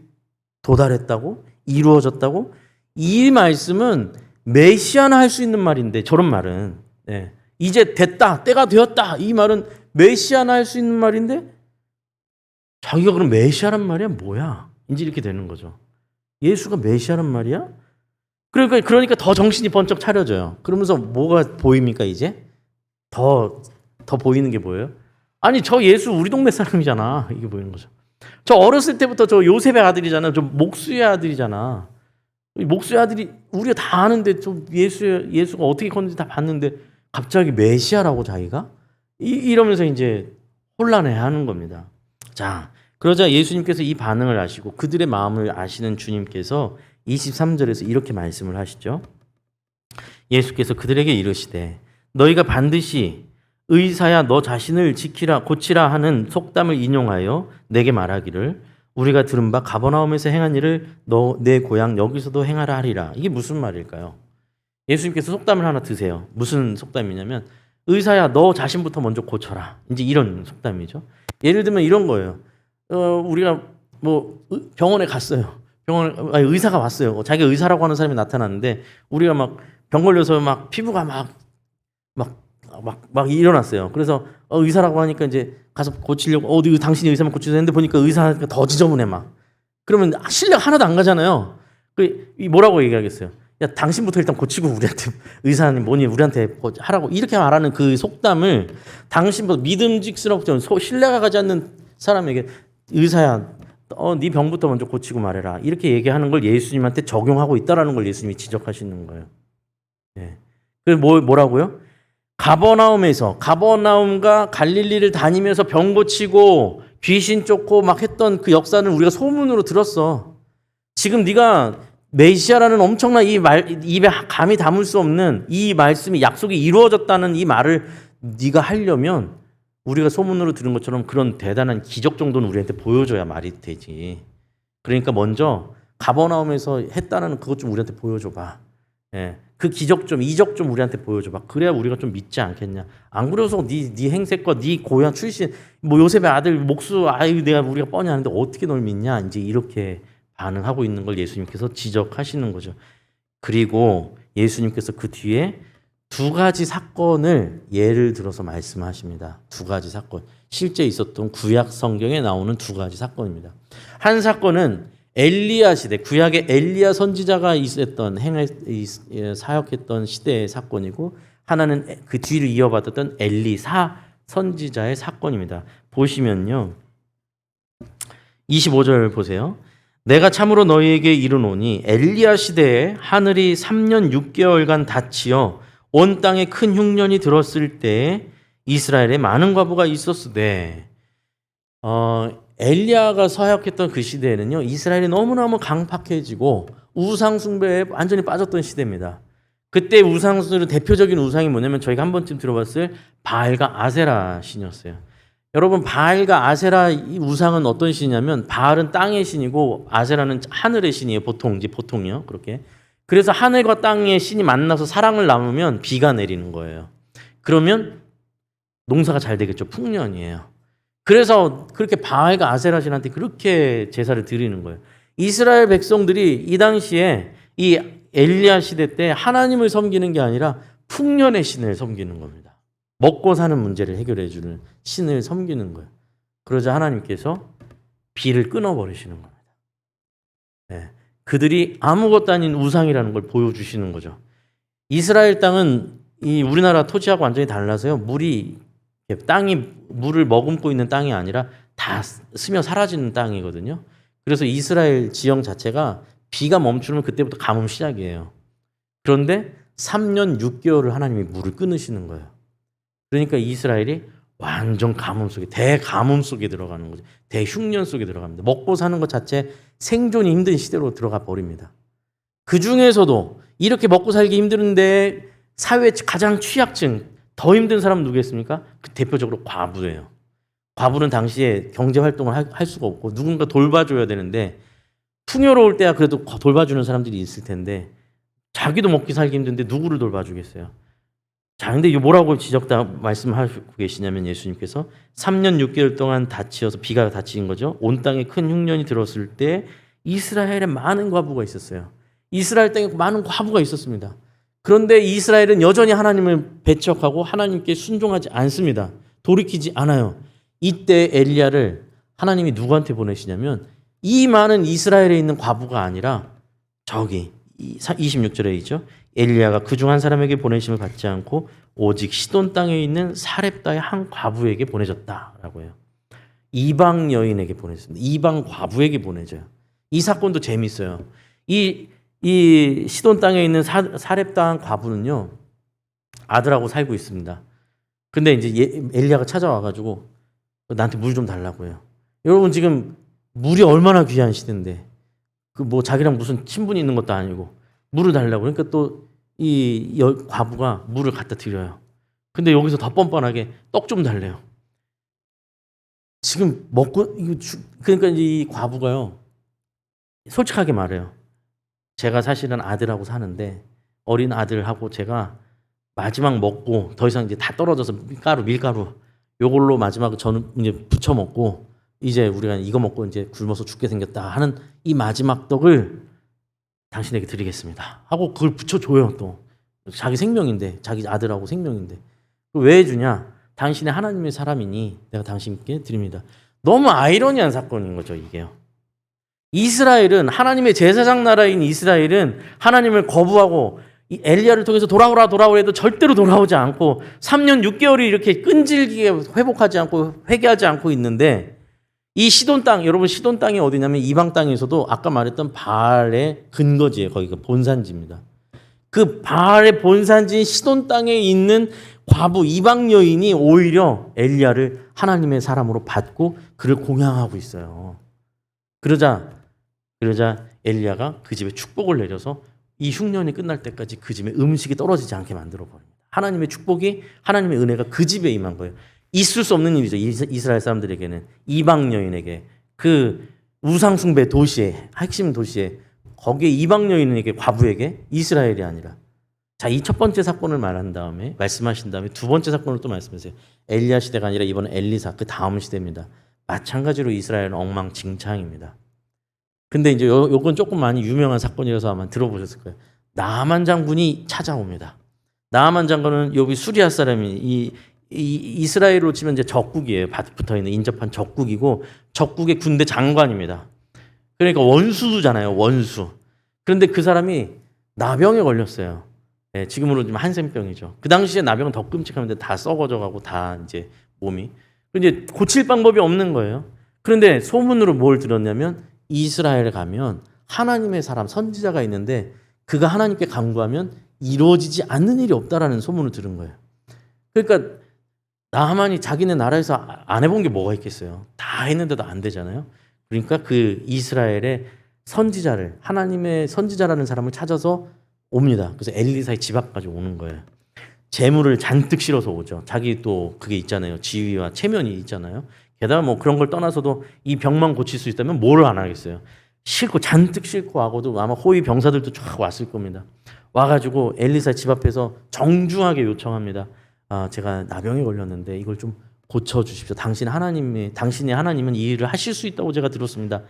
도달했다고? 이루어졌다고? 이 말씀은 메시아나 할 수 있는 말인데 저런 말은 네. 이제 됐다 때가 되었다 이 말은 메시아나 할 수 있는 말인데 자기가 그럼 메시아란 말이야 뭐야 이제 이렇게 되는 거죠. 예수가 메시아란 말이야? 그러니까 더 정신이 번쩍 차려져요. 그러면서 뭐가 보입니까 이제? 더 보이는 게 뭐예요? 아니 저 예수 우리 동네 사람이잖아. 이게 보이는 거죠. 저 어렸을 때부터 저 요셉의 아들이잖아. 저 목수의 아들이잖아. 목수의 아들이 우리가 다 아는데 저 예수가 어떻게 컸는지 다 봤는데 갑자기 메시아라고 자기가? 이러면서 이제 혼란해하는 겁니다. 자, 그러자 예수님께서 이 반응을 아시고 그들의 마음을 아시는 주님께서 23절에서 이렇게 말씀을 하시죠. 예수께서 그들에게 이르시되 너희가 반드시 의사야 너 자신을 지키라 고치라 하는 속담을 인용하여 내게 말하기를 우리가 들은 바 가버나움에서 행한 일을 너 내 고향 여기서도 행하라 하리라. 이게 무슨 말일까요? 예수님께서 속담을 하나 드세요. 무슨 속담이냐면 의사야 너 자신부터 먼저 고쳐라. 이제 이런 속담이죠. 예를 들면 이런 거예요. 우리가 뭐 병원에 갔어요. 의사가 왔어요. 자기가 의사라고 하는 사람이 나타났는데 우리가 막 병 걸려서 막 피부가 막 일어났어요. 그래서 의사라고 하니까 이제 가서 고치려고 당신이 의사만 고치자 했는데 보니까 의사가 더 지저분해 막. 그러면 신뢰가 하나도 안 가잖아요. 뭐라고 얘기하겠어요? 야 당신부터 일단 고치고 우리한테 의사님 뭐니 우리한테 하라고 이렇게 말하는 그 속담을 당신부터 믿음직스럽죠. 신뢰가 가지 않는 사람에게 의사야 네 병부터 먼저 고치고 말해라 이렇게 얘기하는 걸 예수님한테 적용하고 있다라는 걸 예수님이 지적하시는 거예요. 예. 그 뭐라고요? 가버나움과 갈릴리를 다니면서 병 고치고 귀신 쫓고 막 했던 그 역사는 우리가 소문으로 들었어. 지금 네가 메시아라는 엄청난 이 말, 입에 감히 담을 수 없는 이 말씀이 약속이 이루어졌다는 이 말을 네가 하려면 우리가 소문으로 들은 것처럼 그런 대단한 기적 정도는 우리한테 보여줘야 말이 되지. 그러니까 먼저 가버나움에서 했다는 그것 좀 우리한테 보여줘봐. 예, 그 기적 좀, 이적 좀 우리한테 보여줘봐. 그래야 우리가 좀 믿지 않겠냐. 안 그래서 네 행색과 네 고향 출신, 뭐 요셉의 아들 목수, 아유 우리가 뻔히 아는데 어떻게 널 믿냐. 이제 이렇게 반응하고 있는 걸 예수님께서 지적하시는 거죠. 그리고 예수님께서 그 뒤에 두 가지 사건을 예를 들어서 말씀하십니다. 두 가지 사건. 실제 있었던 구약 성경에 나오는 두 가지 사건입니다. 한 사건은 엘리야 시대, 구약의 엘리야 선지자가 있었던 사역했던 시대의 사건이고, 하나는 그 뒤를 이어받았던 엘리사 선지자의 사건입니다. 보시면요, 25절 보세요. 내가 참으로 너희에게 이르노니 엘리야 시대에 하늘이 3년 6개월간 닫히어 온 땅에 큰 흉년이 들었을 때 이스라엘에 많은 과부가 있었으되, 엘리야가 서약했던 그 시대에는요, 이스라엘이 너무너무 강팍해지고 우상 숭배에 완전히 빠졌던 시대입니다. 그때 우상들의 대표적인 우상이 뭐냐면 저희가 한 번쯤 들어봤을 바알과 아세라 신이었어요. 여러분, 바알과 아세라 이 우상은 어떤 신이냐면, 바알은 땅의 신이고 아세라는 하늘의 신이에요. 보통이요. 그렇게. 그래서 하늘과 땅의 신이 만나서 사랑을 나누면 비가 내리는 거예요. 그러면 농사가 잘 되겠죠. 풍년이에요. 그래서 그렇게 바알과 아세라 신한테 그렇게 제사를 드리는 거예요. 이스라엘 백성들이 이 당시에 이 엘리야 시대 때 하나님을 섬기는 게 아니라 풍년의 신을 섬기는 겁니다. 먹고 사는 문제를 해결해 주는 신을 섬기는 거예요. 그러자 하나님께서 비를 끊어버리시는 겁니다. 네. 그들이 아무것도 아닌 우상이라는 걸 보여주시는 거죠. 이스라엘 땅은 이 우리나라 토지하고 완전히 달라서요. 땅이 물을 머금고 있는 땅이 아니라 다 스며 사라지는 땅이거든요. 그래서 이스라엘 지형 자체가 비가 멈추면 그때부터 가뭄 시작이에요. 그런데 3년 6개월을 하나님이 물을 끊으시는 거예요. 그러니까 이스라엘이 완전 가뭄 속에, 대가뭄 속에 들어가는 거죠. 대흉년 속에 들어갑니다. 먹고 사는 것 자체 생존이 힘든 시대로 들어가 버립니다. 그 중에서도 이렇게 먹고 살기 힘든데 사회 가장 취약층, 더 힘든 사람은 누구겠습니까? 그 대표적으로 과부예요. 과부는 당시에 경제 활동을 할 수가 없고 누군가 돌봐줘야 되는데, 풍요로울 때야 그래도 돌봐주는 사람들이 있을 텐데 자기도 먹기 살기 힘든데 누구를 돌봐주겠어요? 자, 근데 이거 뭐라고 말씀하고 계시냐면, 예수님께서 3년 6개월 동안 닫히어서 비가 닫힌 거죠. 온 땅에 큰 흉년이 들었을 때 이스라엘에 많은 과부가 있었어요. 이스라엘 땅에 많은 과부가 있었습니다. 그런데 이스라엘은 여전히 하나님을 배척하고 하나님께 순종하지 않습니다. 돌이키지 않아요. 이때 엘리야를 하나님이 누구한테 보내시냐면, 이 많은 이스라엘에 있는 과부가 아니라 저기 26절에 있죠. 엘리야가 그중 한 사람에게 보내심을 받지 않고 오직 시돈 땅에 있는 사렙다의 한 과부에게 보내졌다라고 해요. 이방 여인에게 보냈습니다. 이방 과부에게 보내져요. 이 사건도 재밌어요. 이 시돈 땅에 있는 사렙다 한 과부는요, 아들하고 살고 있습니다. 근데 이제 엘리야가 찾아와가지고 나한테 물 좀 달라고 해요. 여러분, 지금 물이 얼마나 귀한 시대인데, 그 뭐 자기랑 무슨 친분이 있는 것도 아니고 물을 달라고. 그러니까 또 이 과부가 물을 갖다 드려요. 근데 여기서 더 뻔뻔하게 떡 좀 달래요. 지금 먹고 그러니까 이 과부가요, 솔직하게 말해요. 제가 사실은 아들하고 사는데 어린 아들하고 제가 마지막 먹고 더 이상 이제 다 떨어져서 밀가루 요걸로 마지막 저는 이제 부쳐 먹고 이제 우리가 이거 먹고 이제 굶어서 죽게 생겼다 하는 이 마지막 떡을 당신에게 드리겠습니다 하고 그걸 붙여줘요. 또 자기 생명인데, 자기 아들하고 생명인데 왜 주냐? 당신의 하나님의 사람이니 내가 당신께 드립니다. 너무 아이러니한 사건인 거죠, 이게요. 이스라엘은, 하나님의 제사장 나라인 이스라엘은 하나님을 거부하고 이 엘리야를 통해서 돌아오라 해도 절대로 돌아오지 않고 3년 6개월이 이렇게 끈질기게 회복하지 않고 회개하지 않고 있는데, 이 시돈 땅, 여러분 시돈 땅이 어디냐면 이방 땅에서도 아까 말했던 바알의 근거지예요. 거기가 본산지입니다. 그 바알의 본산지인 시돈 땅에 있는 과부 이방 여인이 오히려 엘리야를 하나님의 사람으로 받고 그를 공양하고 있어요. 그러자 엘리야가 그 집에 축복을 내려서 이 흉년이 끝날 때까지 그 집에 음식이 떨어지지 않게 만들어 버립니다. 하나님의 축복이, 하나님의 은혜가 그 집에 임한 거예요. 있을 수 없는 일이죠. 이스라엘 사람들에게는, 이방 여인에게, 그 우상 숭배 도시에, 핵심 도시에, 거기에 이방 여인에게, 과부에게, 이스라엘이 아니라. 자, 이 첫 번째 사건을 말씀하신 다음에 두 번째 사건을 또 말씀하세요. 엘리야 시대가 아니라 이번에 엘리사, 그 다음 시대입니다. 마찬가지로 이스라엘은 엉망진창입니다. 근데 이제 요건 조금 많이 유명한 사건이라서 아마 들어보셨을 거예요. 나아만 장군이 찾아옵니다. 나아만 장군은 여기 수리아 사람이 이 이스라엘로 치면 이제 적국이에요. 붙어 있는 인접한 적국이고 적국의 군대 장관입니다. 그러니까 원수잖아요, 원수. 그런데 그 사람이 나병에 걸렸어요. 네, 지금으로 좀 한센병이죠. 그 당시에 나병은 더 끔찍합니다. 다 썩어져가고 다 이제 몸이. 근데 고칠 방법이 없는 거예요. 그런데 소문으로 뭘 들었냐면 이스라엘에 가면 하나님의 사람 선지자가 있는데 그가 하나님께 간구하면 이루어지지 않는 일이 없다라는 소문을 들은 거예요. 그러니까 나하만이 자기네 나라에서 안 해본 게 뭐가 있겠어요. 다 했는데도 안 되잖아요. 그러니까 그 이스라엘의 선지자를, 하나님의 선지자라는 사람을 찾아서 옵니다. 그래서 엘리사의 집 앞까지 오는 거예요. 재물을 잔뜩 실어서 오죠. 자기 또 그게 있잖아요. 지위와 체면이 있잖아요. 게다가 뭐 그런 걸 떠나서도 이 병만 고칠 수 있다면 뭘 안 하겠어요. 잔뜩 싣고 와고도 아마 호위 병사들도 쫙 왔을 겁니다. 와가지고 엘리사 집 앞에서 정중하게 요청합니다. 제가 나병에 걸렸는데 이걸 좀 고쳐주십시오. 당신의 하나님은 이 일을 하실 수 있다고 제가 들었습니다.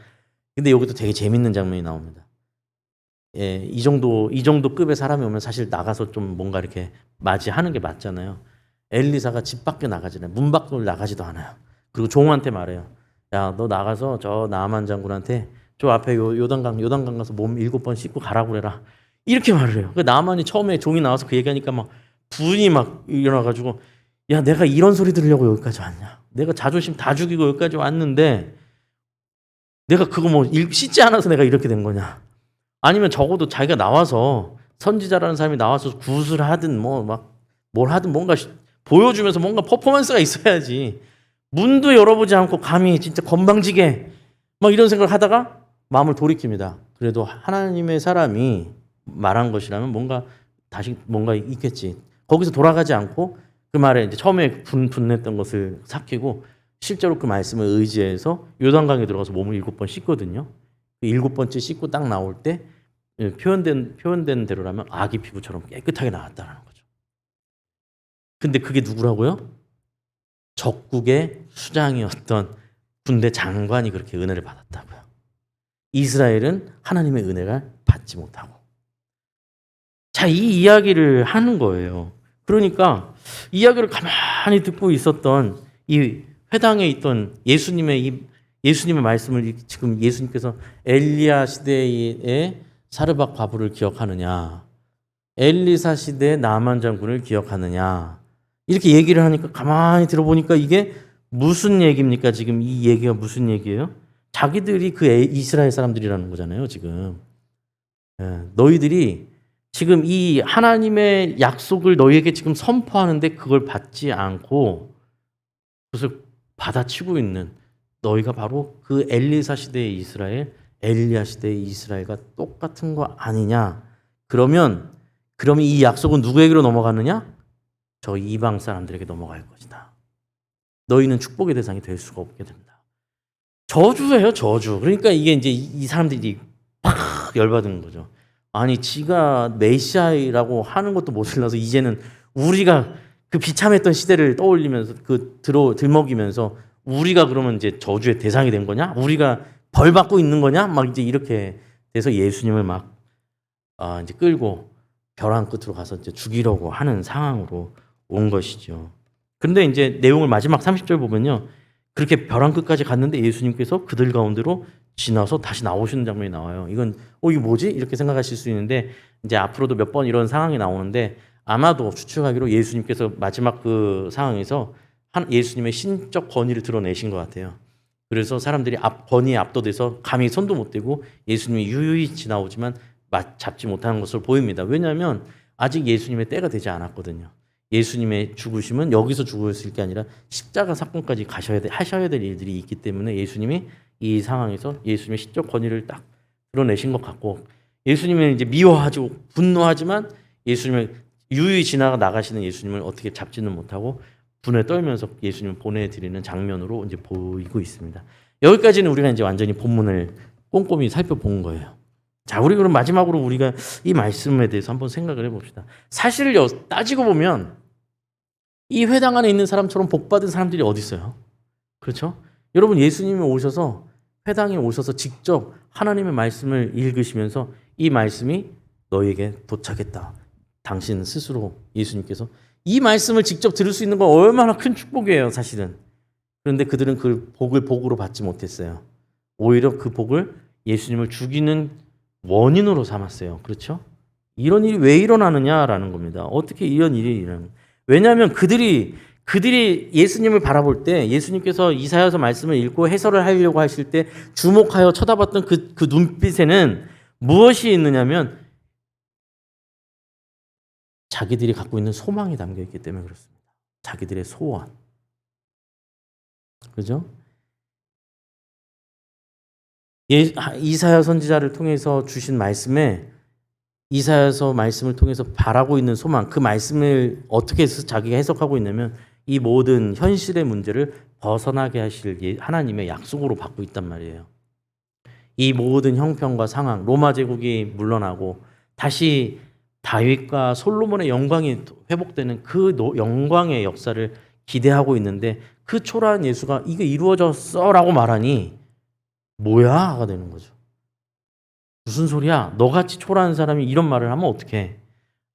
근데 여기도 되게 재밌는 장면이 나옵니다. 예, 이 정도 급의 사람이 오면 사실 나가서 좀 뭔가 이렇게 맞이하는 게 맞잖아요. 엘리사가 집 밖에 나가지는 문 밖으로 나가지도 않아요. 그리고 종한테 말해요. 야, 너 나가서 저 나아만 장군한테 저 앞에 요단강 가서 몸 7번 씻고 가라고 그래라. 이렇게 말을 해요. 그 나아만이 처음에 종이 나와서 그 얘기하니까 막 분이 막 일어나가지고 야, 내가 이런 소리 들으려고 여기까지 왔냐? 내가 자존심 다 죽이고 여기까지 왔는데 내가 그거 뭐 씻지 않아서 내가 이렇게 된 거냐? 아니면 적어도 자기가 나와서 선지자라는 사람이 나와서 굿을 하든 뭐 막 뭘 하든 뭔가 보여주면서 뭔가 퍼포먼스가 있어야지. 문도 열어보지 않고 감히 진짜 건방지게 막 이런 생각을 하다가 마음을 돌이킵니다. 그래도 하나님의 사람이 말한 것이라면 뭔가 다시 뭔가 있겠지. 거기서 돌아가지 않고 그 말에 이제 처음에 분냈던 것을 삭히고 실제로 그 말씀을 의지해서 요단강에 들어가서 몸을 7번 씻거든요. 그 7번째 씻고 딱 나올 때 표현된 대로라면 아기 피부처럼 깨끗하게 나왔다는 거죠. 근데 그게 누구라고요? 적국의 수장이었던 군대 장관이 그렇게 은혜를 받았다고요. 이스라엘은 하나님의 은혜를 받지 못하고. 자, 이 이야기를 하는 거예요. 그러니까 이야기를 가만히 듣고 있었던 이 회당에 있던 예수님의 말씀을 지금 예수님께서 엘리야 시대의 사르밧 과부를 기억하느냐, 엘리사 시대의 나아만 장군을 기억하느냐, 이렇게 얘기를 하니까 가만히 들어보니까 이게 무슨 얘기입니까? 지금 이 얘기가 무슨 얘기예요? 자기들이 그 이스라엘 사람들이라는 거잖아요, 지금. 너희들이 지금 이 하나님의 약속을 너희에게 지금 선포하는데 그걸 받지 않고 그것을 받아치고 있는 너희가 바로 그 엘리사 시대의 이스라엘, 엘리야 시대의 이스라엘과 똑같은 거 아니냐? 그러면 이 약속은 누구에게로 넘어가느냐? 저 이방 사람들에게 넘어갈 것이다. 너희는 축복의 대상이 될 수가 없게 된다. 저주예요, 저주. 그러니까 이게 이제 이 사람들이 팍 열받은 거죠. 아니, 지가 메시아라고 하는 것도 못 들어서 이제는 우리가 그 비참했던 시대를 떠올리면서 들먹이면서 우리가 그러면 이제 저주의 대상이 된 거냐? 우리가 벌 받고 있는 거냐? 막 이제 이렇게 돼서 예수님을 막 이제 끌고 벼랑 끝으로 가서 이제 죽이려고 하는 상황으로 온 것이죠. 근데 이제 내용을 마지막 30절 보면요. 그렇게 벼랑 끝까지 갔는데 예수님께서 그들 가운데로 지나서 다시 나오시는 장면이 나와요. 이건 이게 뭐지? 이렇게 생각하실 수 있는데 이제 앞으로도 몇 번 이런 상황이 나오는데 아마도 추측하기로 예수님께서 마지막 그 상황에서 예수님의 신적 권위를 드러내신 것 같아요. 그래서 사람들이 권위에 압도돼서 감히 손도 못 대고 예수님이 유유히 지나오지만 잡지 못하는 것으로 보입니다. 왜냐하면 아직 예수님의 때가 되지 않았거든요. 예수님의 죽으심은 여기서 죽으실 게 아니라 십자가 사건까지 하셔야 될 일들이 있기 때문에 예수님이 이 상황에서 예수님의 시적 권위를 딱 드러내신 것 같고, 예수님은 이제 미워하고 분노하지만 예수님을 유유히 지나가 나가시는 예수님을 어떻게 잡지는 못하고 분에 떨면서 예수님을 보내드리는 장면으로 이제 보이고 있습니다. 여기까지는 우리가 이제 완전히 본문을 꼼꼼히 살펴본 거예요. 자, 우리 그럼 마지막으로 우리가 이 말씀에 대해서 한번 생각을 해봅시다. 사실 따지고 보면 이 회당 안에 있는 사람처럼 복받은 사람들이 어디 있어요? 그렇죠? 여러분, 예수님이 오셔서 회당에 오셔서 직접 하나님의 말씀을 읽으시면서 이 말씀이 너에게 도착했다. 당신 스스로 예수님께서 이 말씀을 직접 들을 수 있는 건 얼마나 큰 축복이에요, 사실은. 그런데 그들은 그 복을 복으로 받지 못했어요. 오히려 그 복을 예수님을 죽이는 원인으로 삼았어요. 그렇죠? 이런 일이 왜 일어나느냐라는 겁니다. 어떻게 이런 일이 일어나는? 왜냐하면 그들이 예수님을 바라볼 때 예수님께서 이사야서 말씀을 읽고 해설을 하려고 하실 때 주목하여 쳐다봤던 그 눈빛에는 무엇이 있느냐면 자기들이 갖고 있는 소망이 담겨 있기 때문에 그렇습니다. 자기들의 소원. 그죠? 이사야 선지자를 통해서 주신 말씀에 이사야서 말씀을 통해서 바라고 있는 소망, 그 말씀을 어떻게 해서 자기가 해석하고 있냐면 이 모든 현실의 문제를 벗어나게 하실 하나님의 약속으로 받고 있단 말이에요. 이 모든 형편과 상황, 로마 제국이 물러나고 다시 다윗과 솔로몬의 영광이 회복되는 그 영광의 역사를 기대하고 있는데 그 초라한 예수가 이게 이루어졌어라고 말하니 뭐야가 되는 거죠. 무슨 소리야? 너같이 초라한 사람이 이런 말을 하면 어떡해?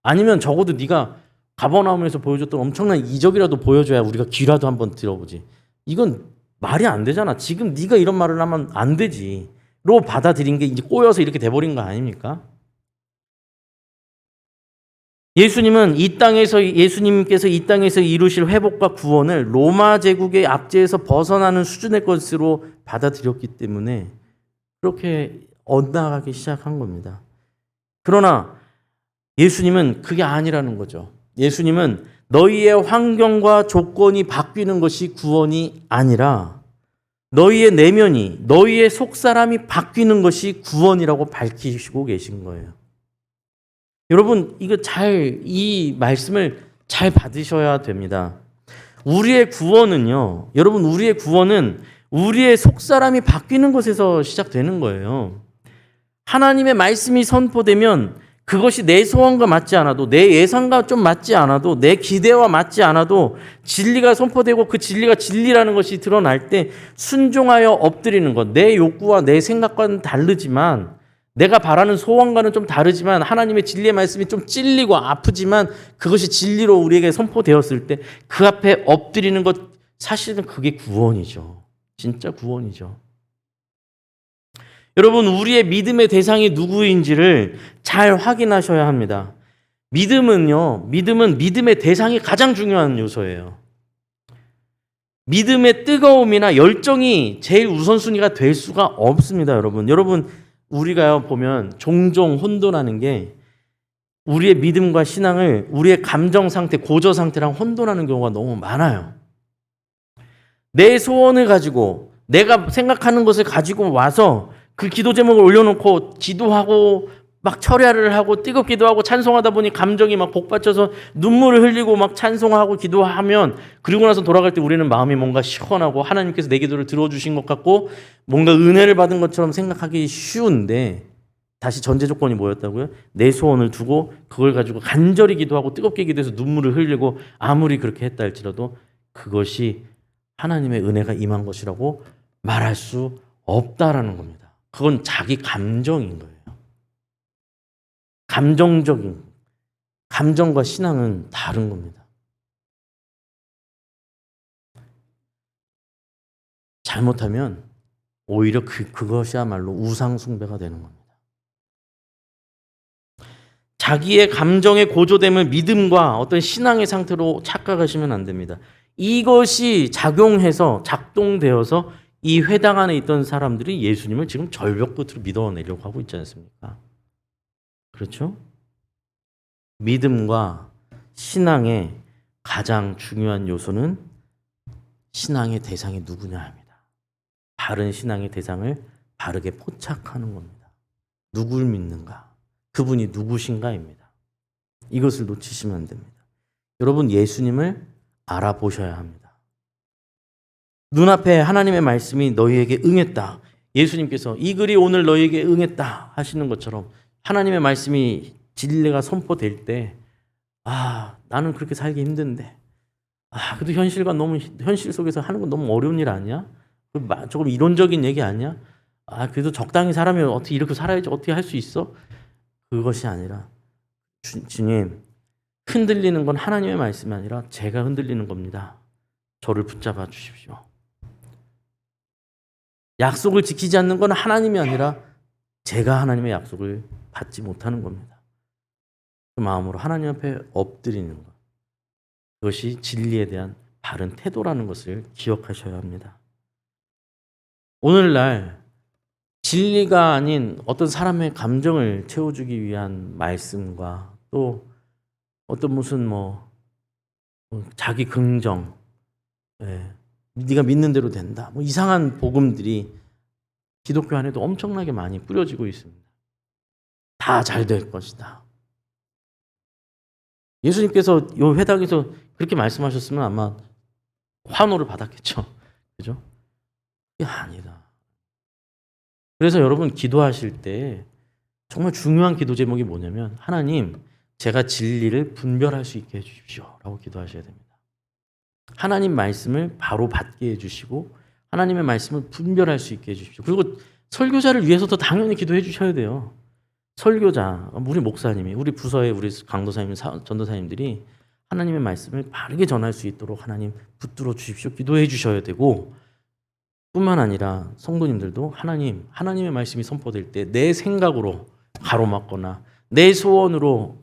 아니면 적어도 네가 가버나움에서 보여줬던 엄청난 이적이라도 보여줘야 우리가 귀라도 한번 들어보지. 이건 말이 안 되잖아. 지금 네가 이런 말을 하면 안 되지. 로 받아들인 게 이제 꼬여서 이렇게 돼버린 거 아닙니까? 예수님께서 이 땅에서 이루실 회복과 구원을 로마 제국의 압제에서 벗어나는 수준의 것으로 받아들였기 때문에 그렇게 엇나가기 시작한 겁니다. 그러나 예수님은 그게 아니라는 거죠. 예수님은 너희의 환경과 조건이 바뀌는 것이 구원이 아니라 너희의 내면이, 너희의 속사람이 바뀌는 것이 구원이라고 밝히시고 계신 거예요. 여러분, 이 말씀을 잘 받으셔야 됩니다. 우리의 구원은요, 여러분, 우리의 구원은 우리의 속사람이 바뀌는 것에서 시작되는 거예요. 하나님의 말씀이 선포되면 그것이 내 소원과 맞지 않아도, 내 예상과 좀 맞지 않아도, 내 기대와 맞지 않아도 진리가 선포되고 그 진리가 진리라는 것이 드러날 때 순종하여 엎드리는 것, 내 욕구와 내 생각과는 다르지만, 내가 바라는 소원과는 좀 다르지만 하나님의 진리의 말씀이 좀 찔리고 아프지만 그것이 진리로 우리에게 선포되었을 때 그 앞에 엎드리는 것, 사실은 그게 구원이죠. 진짜 구원이죠. 여러분, 우리의 믿음의 대상이 누구인지를 잘 확인하셔야 합니다. 믿음은 믿음의 대상이 가장 중요한 요소예요. 믿음의 뜨거움이나 열정이 제일 우선순위가 될 수가 없습니다, 여러분. 우리가 보면 종종 혼돈하는 게 우리의 믿음과 신앙을 우리의 감정 상태, 고저 상태랑 혼돈하는 경우가 너무 많아요. 내 소원을 가지고 내가 생각하는 것을 가지고 와서 그 기도 제목을 올려놓고 기도하고 막 철야를 하고 뜨겁기도 하고 찬송하다 보니 감정이 막 복받쳐서 눈물을 흘리고 막 찬송하고 기도하면 그리고 나서 돌아갈 때 우리는 마음이 뭔가 시원하고 하나님께서 내 기도를 들어주신 것 같고 뭔가 은혜를 받은 것처럼 생각하기 쉬운데 다시 전제 조건이 뭐였다고요? 내 소원을 두고 그걸 가지고 간절히 기도하고 뜨겁게 기도해서 눈물을 흘리고 아무리 그렇게 했다 할지라도 그것이 하나님의 은혜가 임한 것이라고 말할 수 없다라는 겁니다. 그건 자기 감정인 거예요. 감정과 신앙은 다른 겁니다. 잘못하면 오히려 그것이야말로 우상 숭배가 되는 겁니다. 자기의 감정의 고조됨을 믿음과 어떤 신앙의 상태로 착각하시면 안 됩니다. 이것이 작동되어서 이 회당 안에 있던 사람들이 예수님을 지금 절벽 끝으로 밀어내려고 하고 있지 않습니까? 그렇죠? 믿음과 신앙의 가장 중요한 요소는 신앙의 대상이 누구냐 합니다. 바른 신앙의 대상을 바르게 포착하는 겁니다. 누굴 믿는가? 그분이 누구신가입니다. 이것을 놓치시면 안 됩니다. 여러분, 예수님을 알아보셔야 합니다. 눈앞에 하나님의 말씀이 너희에게 응했다. 예수님께서 이 글이 오늘 너희에게 응했다 하시는 것처럼 하나님의 말씀이 진리가 선포될 때 나는 그렇게 살기 힘든데 그래도 현실 속에서 하는 건 너무 어려운 일 아니야? 조금 이론적인 얘기 아니야? 그래도 적당히 살아면 어떻게 이렇게 살아야지 어떻게 할 수 있어? 그것이 아니라 주님, 흔들리는 건 하나님의 말씀이 아니라 제가 흔들리는 겁니다. 저를 붙잡아 주십시오. 약속을 지키지 않는 건 하나님이 아니라 제가 하나님의 약속을 받지 못하는 겁니다. 그 마음으로 하나님 앞에 엎드리는 것. 그것이 진리에 대한 바른 태도라는 것을 기억하셔야 합니다. 오늘날 진리가 아닌 어떤 사람의 감정을 채워주기 위한 말씀과 또 어떤 무슨 자기 긍정, 네가 믿는 대로 된다, 이상한 복음들이 기독교 안에도 엄청나게 많이 뿌려지고 있습니다. 다 잘 될 것이다. 예수님께서 이 회당에서 그렇게 말씀하셨으면 아마 환호를 받았겠죠. 그죠? 그게 아니다. 그래서 여러분 기도하실 때 정말 중요한 기도 제목이 뭐냐면 하나님, 제가 진리를 분별할 수 있게 해주십시오 라고 기도하셔야 됩니다. 하나님 말씀을 바로 받게 해주시고 하나님의 말씀을 분별할 수 있게 해주십시오. 그리고 설교자를 위해서도 당연히 기도해 주셔야 돼요. 설교자, 우리 목사님이, 우리 부서의 우리 강도사님, 전도사님들이 하나님의 말씀을 바르게 전할 수 있도록 하나님 붙들어 주십시오. 기도해 주셔야 되고, 뿐만 아니라 성도님들도 하나님의 말씀이 선포될 때 내 생각으로 가로막거나 내 소원으로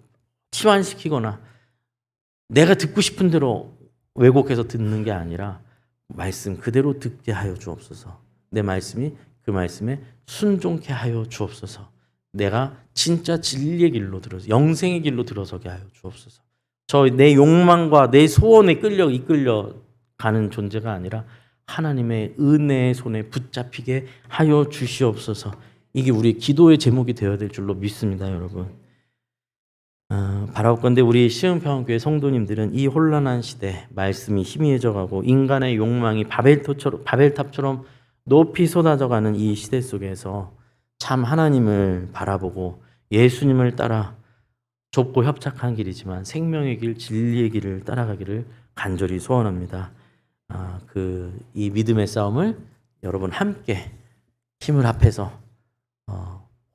치환시키거나 내가 듣고 싶은 대로 왜곡해서 듣는 게 아니라 말씀 그대로 듣게 하여 주옵소서. 내 말씀이 그 말씀에 순종케 하여 주옵소서. 내가 진짜 진리의 길로 들어서 영생의 길로 들어서게 하여 주옵소서. 내 욕망과 내 소원에 이끌려 가는 존재가 아니라 하나님의 은혜의 손에 붙잡히게 하여 주시옵소서. 이게 우리 기도의 제목이 되어야 될 줄로 믿습니다, 여러분. 바라옵건대 우리 시흥평안교회 성도님들은 이 혼란한 시대 말씀이 희미해져가고 인간의 욕망이 바벨탑처럼 높이 쏟아져가는 이 시대 속에서 참 하나님을 바라보고 예수님을 따라 좁고 협착한 길이지만 생명의 길, 진리의 길을 따라가기를 간절히 소원합니다. 이 믿음의 싸움을 여러분 함께 힘을 합해서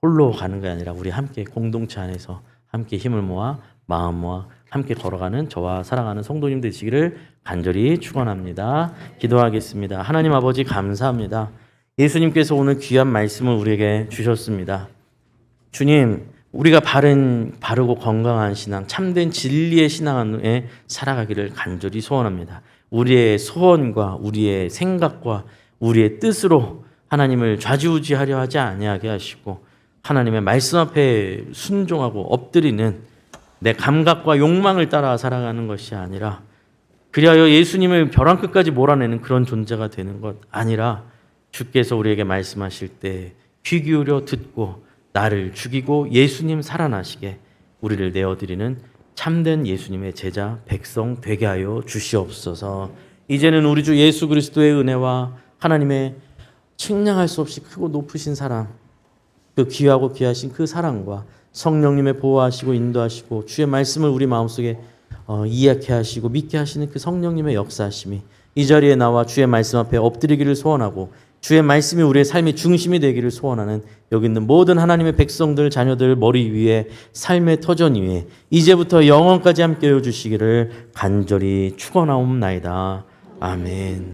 홀로 가는 게 아니라 우리 함께 공동체 안에서 함께 힘을 모아 마음 모아 함께 걸어가는 저와 사랑하는 성도님 되시기를 간절히 축원합니다. 기도하겠습니다. 하나님 아버지 감사합니다. 예수님께서 오늘 귀한 말씀을 우리에게 주셨습니다. 주님, 우리가 바르고 건강한 신앙, 참된 진리의 신앙 안에 살아가기를 간절히 소원합니다. 우리의 소원과 우리의 생각과 우리의 뜻으로 하나님을 좌지우지하려 하지 아니하게 하시고 하나님의 말씀 앞에 순종하고 엎드리는 내 감각과 욕망을 따라 살아가는 것이 아니라 그리하여 예수님을 벼랑 끝까지 몰아내는 그런 존재가 되는 것 아니라 주께서 우리에게 말씀하실 때 귀 기울여 듣고 나를 죽이고 예수님 살아나시게 우리를 내어드리는 참된 예수님의 제자 백성 되게 하여 주시옵소서. 이제는 우리 주 예수 그리스도의 은혜와 하나님의 측량할 수 없이 크고 높으신 사랑, 그 귀하고 귀하신 그 사랑과 성령님의 보호하시고 인도하시고 주의 말씀을 우리 마음속에 이해케 하시고 믿게 하시는 그 성령님의 역사하심이 이 자리에 나와 주의 말씀 앞에 엎드리기를 소원하고 주의 말씀이 우리의 삶의 중심이 되기를 소원하는 여기 있는 모든 하나님의 백성들, 자녀들 머리 위에 삶의 터전 위에 이제부터 영원까지 함께해 주시기를 간절히 축원하옵나이다. 아멘.